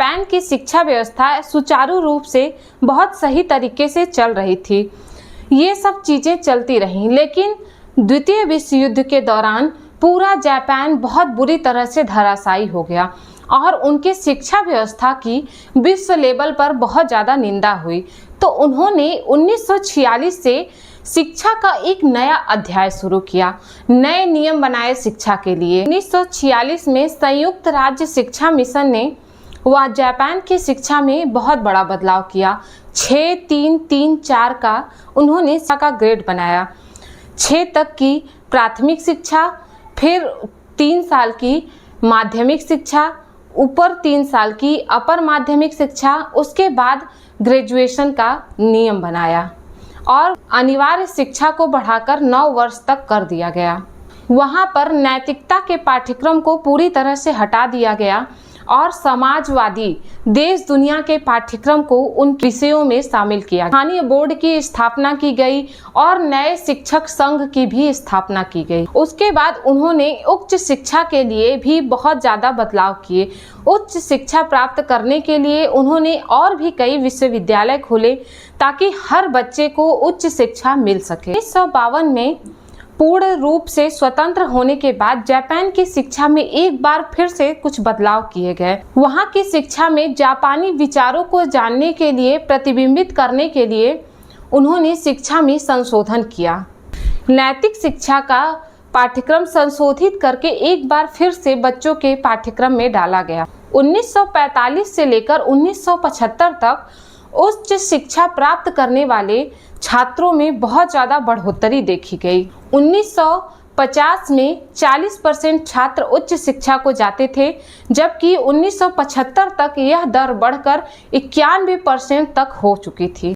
Japan की शिक्षा व्यवस्था सुचारू रूप से बहुत सही तरीके से चल रही थी। ये सब चीज़ें चलती रहीं, लेकिन द्वितीय विश्व युद्ध के दौरान पूरा जापान बहुत बुरी तरह से धराशायी हो गया और उनकी शिक्षा व्यवस्था की विश्व लेवल पर बहुत ज़्यादा निंदा हुई। तो उन्होंने 1946 से शिक्षा का एक नया अध्याय शुरू किया, नए नियम बनाए शिक्षा के लिए। 1946 में संयुक्त राज्य शिक्षा मिशन ने वह जापान की शिक्षा में बहुत बड़ा बदलाव किया। 6-3-3-4 का उन्होंने शिक्षा का ग्रेड बनाया। 6 तक की प्राथमिक शिक्षा, फिर 3 साल की माध्यमिक शिक्षा, ऊपर 3 साल की अपर माध्यमिक शिक्षा, उसके बाद ग्रेजुएशन का नियम बनाया और अनिवार्य शिक्षा को बढ़ाकर 9 वर्ष तक कर दिया गया। वहाँ पर नैतिकता के पाठ्यक्रम को पूरी तरह से हटा दिया गया और समाजवादी देश दुनिया के पाठ्यक्रम को उन विषयों में शामिल किया। स्थानीय बोर्ड की स्थापना की गई और नए शिक्षक संघ की भी स्थापना की गई। उसके बाद उन्होंने उच्च शिक्षा के लिए भी बहुत ज़्यादा बदलाव किए। उच्च शिक्षा प्राप्त करने के लिए उन्होंने और भी कई विश्वविद्यालय खोले ताकि हर बच्चे को उच्च शिक्षा मिल सके। 1952 में पूर्ण रूप से स्वतंत्र होने के बाद जापान की शिक्षा में एक बार फिर से कुछ बदलाव किए गए। वहाँ की शिक्षा में जापानी विचारों को जानने के लिए, प्रतिबिंबित करने के लिए उन्होंने शिक्षा में संशोधन किया। नैतिक शिक्षा का पाठ्यक्रम संशोधित करके एक बार फिर से बच्चों के पाठ्यक्रम में डाला गया। 1945 से लेकर 1975 तक उच्च शिक्षा प्राप्त करने वाले छात्रों में बहुत ज़्यादा बढ़ोतरी देखी गई। 1950 में 40% छात्र उच्च शिक्षा को जाते थे, जबकि 1975 तक यह दर बढ़कर 91% तक हो चुकी थी।